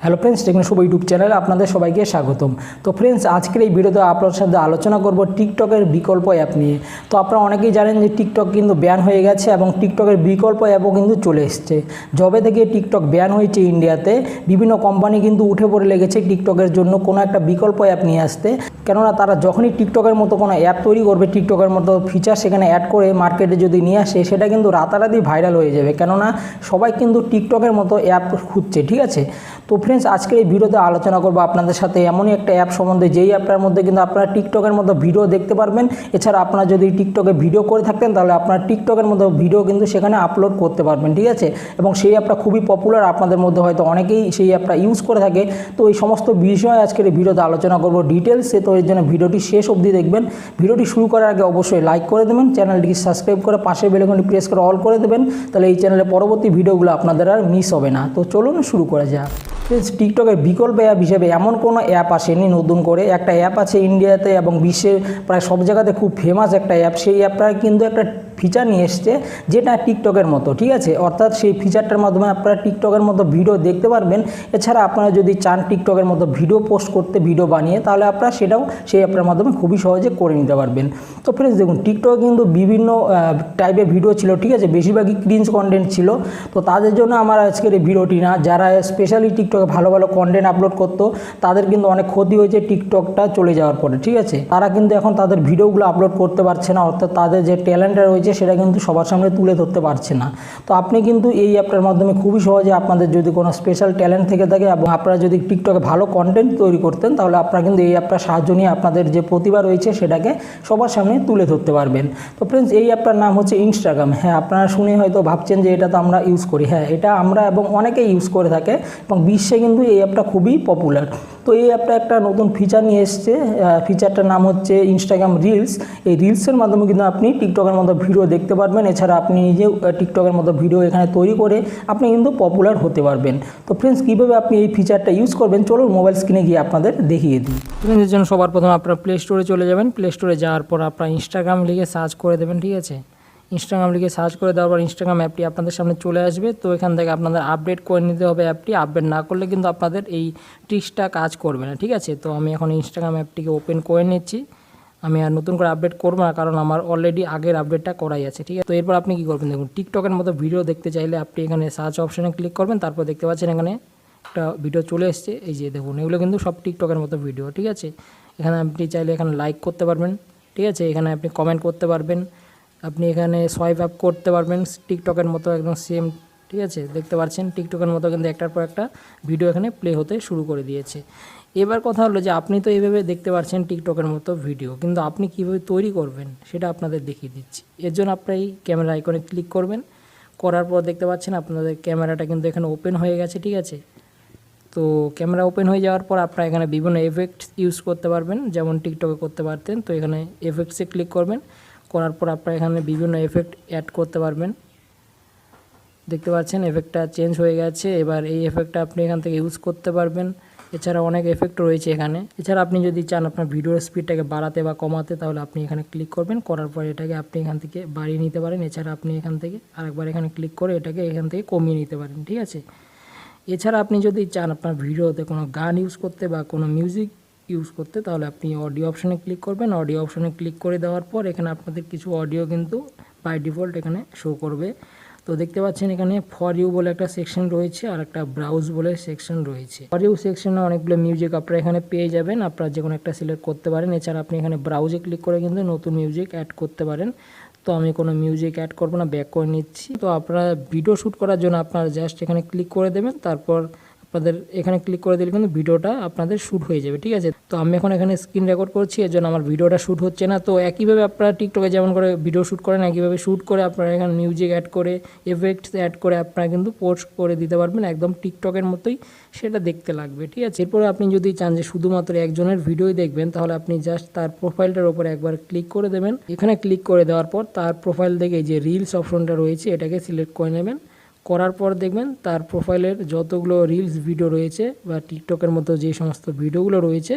Hello friends, techno শুভ YouTube চ্যানেলে আপনাদের সবাইকে স্বাগতম। তো ফ্রেন্ডস, আজকের এই ভিডিওতে আপনার সাথে আলোচনা করব টিকটকের বিকল্প অ্যাপ নিয়ে। তো আপনারা অনেকেই জানেন যে টিকটক কিন্তু ব্যান হয়ে গেছে এবং টিকটকের বিকল্প অ্যাপও কিন্তু চলে এসছে। যবে থেকে টিকটক ব্যান হয়েছে ইন্ডিয়াতে, বিভিন্ন কোম্পানি কিন্তু উঠে পড়ে লেগেছে টিকটকের জন্য কোনো একটা বিকল্প অ্যাপ নিয়ে আসতে। কেননা তারা যখনই টিকটকের মতো কোনো অ্যাপ তৈরি করবে, টিকটকের মতো ফিচার সেখানে অ্যাড করে মার্কেটে যদি নিয়ে আসে, সেটা কিন্তু রাতারাতি ভাইরাল হয়ে যাবে। কেননা সবাই কিন্তু টিকটকের মতো অ্যাপ খুঁজছে, ঠিক আছে। তো ফ্রেন্ডস, আজকের এই ভিডিওতে আলোচনা করবো আপনাদের সাথে এমনই একটা অ্যাপ সম্বন্ধে, যেই অ্যাপটার মধ্যে কিন্তু আপনারা টিকটকের মতো ভিডিও দেখতে পারবেন। এছাড়া আপনারা যদি টিকটকে ভিডিও করে থাকতেন, তাহলে আপনারা টিকটকের মতো ভিডিও কিন্তু সেখানে আপলোড করতে পারবেন, ঠিক আছে। এবং সেই অ্যাপটা খুবই পপুলার, আপনাদের মধ্যে হয়তো অনেকেই সেই অ্যাপটা ইউজ করে থাকে। তো এই সমস্ত বিষয় আজকের এই ভিডিওতে আলোচনা করবো ডিটেলসে। তো এর জন্য ভিডিওটি শেষ অবধি দেখবেন। ভিডিওটি শুরু করার আগে অবশ্যই লাইক করে দেবেন, চ্যানেলটিকে সাবস্ক্রাইব করে পাশের বেল আইকনটি প্রেস করে অল করে দেবেন। তাহলে এই চ্যানেলে পরবর্তী ভিডিওগুলো আপনাদের আর মিস হবে না। তো চলুন শুরু করা যাক। টিকটকের বিকল্প অ্যাপ হিসেবে এমন কোনো অ্যাপ আসেনি নতুন করে। একটা অ্যাপ আছে ইন্ডিয়াতে এবং বিশ্বের প্রায় সব জায়গাতে খুব ফেমাস একটা অ্যাপ। সেই অ্যাপটা কিন্তু একটা ফিচার নিয়ে এসছে যেটা টিকটকের মতো, ঠিক আছে। অর্থাৎ সেই ফিচারটার মাধ্যমে আপনারা টিকটকের মতো ভিডিও দেখতে পারবেন। এছাড়া আপনারা যদি চান টিকটকের মতো ভিডিও পোস্ট করতে, ভিডিও বানিয়ে, তাহলে আপনারা সেটাও সেই অ্যাপটার মাধ্যমে খুবই সহজে করে নিতে পারবেন। তো ফ্রেন্ডস দেখুন, টিকটকে কিন্তু বিভিন্ন টাইপের ভিডিও ছিল, ঠিক আছে। বেশিরভাগই ক্রিঞ্জ কন্টেন্ট ছিল। তো তাদের জন্য আমার আজকের এই ভিডিওটি না। যারা স্পেশালি টিকটকে ভালো ভালো কন্টেন্ট আপলোড করতো, তাদের কিন্তু অনেক ক্ষতি হয়েছে টিকটকটা চলে যাওয়ার পরে, ঠিক আছে। তারা কিন্তু এখন তাদের ভিডিওগুলো আপলোড করতে পারছে না, অর্থাৎ তাদের যে ট্যালেন্টটা রয়েছে সেটা কিন্তু সবার সামনে তুলে ধরতে পারছে না। তো আপনি কিন্তু এই অ্যাপটার মাধ্যমে খুবই সহজে আপনাদের যদি কোনো স্পেশাল ট্যালেন্ট থেকে থাকে এবং আপনারা যদি টিকটকে ভালো কন্টেন্ট তৈরি করতেন, তাহলে আপনারা কিন্তু এই অ্যাপটার সাহায্য নিয়ে আপনাদের যে প্রতিভা রয়েছে সেটাকে সবার সামনে তুলে ধরতে পারবেন। তো ফ্রেন্ডস, এই অ্যাপটার নাম হচ্ছে ইনস্টাগ্রাম। হ্যাঁ, আপনারা শুনে হয়তো ভাবছেন যে এটা তো আমরা ইউজ করি। হ্যাঁ, এটা আমরা এবং অনেকেই ইউজ করে থাকে এবং বিশ্বে কিন্তু এই অ্যাপটা খুবই পপুলার। তো এই অ্যাপটা একটা নতুন ফিচার নিয়ে এসছে। ফিচারটার নাম হচ্ছে ইনস্টাগ্রাম রিলস। এই রিলসের মাধ্যমে কিন্তু আপনি টিকটকের মতো ভিডিও দেখতে পারবেন। এছাড়া আপনি নিজেও টিকটকের মতো ভিডিও এখানে তৈরি করে আপনি কিন্তু পপুলার হতে পারবেন। তো ফ্রেন্ডস, কীভাবে আপনি এই ফিচারটা ইউজ করবেন, চলুন মোবাইল স্ক্রিনে গিয়ে আপনাদের দেখিয়ে দিই। ফ্রেন্ডস, এর জন্য সবার প্রথমে আপনারা প্লে স্টোরে চলে যাবেন। প্লে স্টোরে যাওয়ার পর আপনারা ইনস্টাগ্রাম লিখে সার্চ করে দেবেন, ঠিক আছে। ইনস্টাগ্রাম লিখে সার্চ করে দেওয়ার পর ইনস্টাগ্রাম অ্যাপটি আপনাদের সামনে চলে আসবে। তো এখান থেকে আপনাদের আপডেট করে নিতে হবে অ্যাপটি। আপডেট না করলে কিন্তু আপনাদের এই ট্রিক্সটা কাজ করবে না, ঠিক আছে। তো আমি এখন ইনস্টাগ্রাম অ্যাপটিকে ওপেন করে নিচ্ছি। আমি আর নতুন করে আপডেট করবো না, কারণ আমার অলরেডি আগের আপডেটটা করাই আছে, ঠিক আছে। তো এরপর আপনি কী করবেন, দেখুন টিকটকের মতো ভিডিও দেখতে চাইলে আপনি এখানে সার্চ অপশানে ক্লিক করবেন। তারপর দেখতে পাচ্ছেন এখানে একটা ভিডিও চলে এসছে, এই যে দেখুন, এগুলো কিন্তু সব টিকটকের মতো ভিডিও, ঠিক আছে। এখানে আপনি চাইলে এখানে লাইক করতে পারবেন, ঠিক আছে। এখানে আপনি কমেন্ট করতে পারবেন, আপনি এখানে সোয়াইপ আপ করতে পারবেন টিকটকের মতো একদম সেম, ঠিক আছে। দেখতে পাচ্ছেন টিকটকের মতো কিন্তু একটার পর একটা ভিডিও এখানে প্লে হতে শুরু করে দিয়েছে। এবার কথা হলো যে আপনি তো এইভাবে দেখতে পাচ্ছেন টিকটকের মতো ভিডিও, কিন্তু আপনি কীভাবে তৈরি করবেন সেটা আপনাদের দেখিয়ে দিচ্ছি। এর জন্য আপনি এই ক্যামেরা আইকনে ক্লিক করবেন। করার পর দেখতে পাচ্ছেন আপনাদের ক্যামেরাটা কিন্তু এখানে ওপেন হয়ে গেছে, ঠিক আছে। তো ক্যামেরা ওপেন হয়ে যাওয়ার পর আপনারা এখানে বিভিন্ন এফেক্টস ইউজ করতে পারবেন, যেমন টিকটকে করতে পারতেন। তো এখানে এফেক্টসে ক্লিক করবেন। করার পর আপনারা এখানে বিভিন্ন এফেক্ট অ্যাড করতে পারবেন। দেখতে পাচ্ছেন এফেক্টটা চেঞ্জ হয়ে গেছে। এবার এই এফেক্টটা আপনি এখান থেকে ইউজ করতে পারবেন। এছাড়া অনেক এফেক্ট রয়েছে এখানে। এছাড়া আপনি যদি চান আপনার ভিডিওর স্পিডটাকে বাড়াতে বা কমাতে, তাহলে আপনি এখানে ক্লিক করবেন। করার পর এটাকে আপনি এখান থেকে বাড়িয়ে নিতে পারেন। এছাড়া আপনি এখান থেকে আরেকবার এখানে ক্লিক করে এটাকে এখান থেকে কমিয়ে নিতে পারেন, ঠিক আছে। এছাড়া আপনি যদি চান আপনার ভিডিওতে কোনো গান ইউজ করতে বা কোনো মিউজিক ইউজ করতে, তাহলে আপনি অডিও অপশানে ক্লিক করবেন। অডিও অপশানে ক্লিক করে দেওয়ার পর এখানে আপনাদের কিছু অডিও কিন্তু বাই ডিফল্ট এখানে শো করবে। তো দেখতে পাচ্ছেন এখানে ফর ইউ বলে একটা সেকশন রয়েছে আর একটা ব্রাউজ বলে সেকশন রয়েছে। ফর ইউ সেকশনে অনেকগুলো মিউজিক আপনারা এখানে পেয়ে যাবেন, আপনারা যে কোনো একটা সিলেক্ট করতে পারেন। এছাড়া আপনি এখানে ব্রাউজে ক্লিক করে কিন্তু নতুন মিউজিক অ্যাড করতে পারেন। তো আমি কোনো মিউজিক অ্যাড করবো না, ব্যাক করে নিচ্ছি। তো আপনারা ভিডিও শ্যুট করার জন্য আপনারা জাস্ট এখানে ক্লিক করে দেবেন। তারপর আপনাদের এখানে ক্লিক করে দিলে কিন্তু ভিডিওটা আপনাদের শ্যুট হয়ে যাবে, ঠিক আছে। তো আমি এখন এখানে স্ক্রিন রেকর্ড করছি, এর জন্য আমার ভিডিওটা শ্যুট হচ্ছে না। তো একইভাবে আপনারা টিকটকে যেমন করে ভিডিও শ্যুট করেন, একইভাবে শ্যুট করে আপনারা এখানে মিউজিক অ্যাড করে এফেক্টস অ্যাড করে আপনারা কিন্তু পোস্ট করে দিতে পারবেন, একদম টিকটকের মতোই সেটা দেখতে লাগবে, ঠিক আছে। এরপরে আপনি যদি চান যে শুধুমাত্র একজনের ভিডিওই দেখবেন, তাহলে আপনি জাস্ট তার প্রোফাইলটার উপরে একবার ক্লিক করে দেবেন। এখানে ক্লিক করে দেওয়ার পর তার প্রোফাইল থেকে যে রিলস অপশনটা রয়েছে এটাকে সিলেক্ট করে নেবেন। করার পর দেখবেন তার প্রোফাইলের যতগুলো রিলস ভিডিও রয়েছে বা টিকটকের মতো যে সমস্ত ভিডিওগুলো রয়েছে,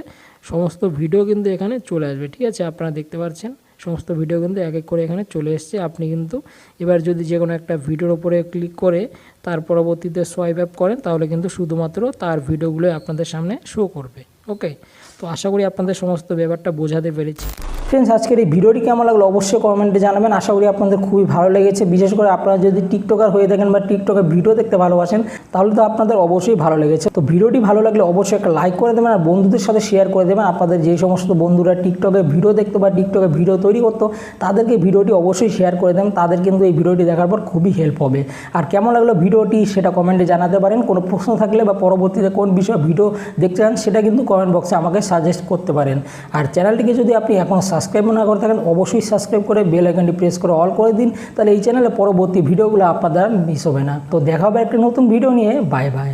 সমস্ত ভিডিও কিন্তু এখানে চলে আসবে, ঠিক আছে। আপনারা দেখতে পাচ্ছেন সমস্ত ভিডিও কিন্তু এক এক করে এখানে চলে এসছে। আপনি কিন্তু এবার যদি যে কোনো একটা ভিডিওর উপরে ক্লিক করে তার পরবর্তীতে সোয়াইপ আপ করেন তাহলে কিন্তু শুধুমাত্র তার ভিডিওগুলোই আপনাদের সামনে শো করবে। ওকে, তো আশা করি আপনাদের সমস্ত ব্যাপারটা বোঝাতে পেরেছি। ফ্রেন্ডস, আজকের এই ভিডিওটি কেমন লাগলো অবশ্যই কমেন্টে জানাবেন। আশা করি আপনাদের খুবই ভালো লেগেছে। বিশেষ করে আপনারা যদি টিকটকার হয়ে থাকেন বা টিকটকের ভিডিও দেখতে ভালোবাসেন তাহলে তো আপনাদের অবশ্যই ভালো লেগেছে। তো ভিডিওটি ভালো লাগলে অবশ্যই একটা লাইক করে দেবেন আর বন্ধুদের সাথে শেয়ার করে দেবেন। আপনাদের যে সমস্ত বন্ধুরা টিকটকে ভিডিও দেখতো বা টিকটকে ভিডিও তৈরি করতো তাদেরকে ভিডিওটি অবশ্যই শেয়ার করে দেবেন। তাদের কিন্তু এই ভিডিওটি দেখার পর খুবই হেল্প হবে। আর কেমন লাগলো ভিডিওটি সেটা কমেন্টে জানাতে পারেন। কোনো প্রশ্ন থাকলে বা পরবর্তীতে কোন বিষয়ে ভিডিও দেখতে চান সেটা কিন্তু কমেন্ট বক্সে আমাকে সাজেস্ট করতে পারেন। আর চ্যানেলটিকে যদি আপনি এখনও সাবস্ক্রাইব না করে থাকেন অবশ্যই সাবস্ক্রাইব করে বেল আইকনটি প্রেস করে অল করে দিন, তাহলে এই চ্যানেলে পরবর্তী ভিডিওগুলো আপনাদের মিস হবে না। তো দেখা হবে একটা নতুন ভিডিও নিয়ে। Bye bye.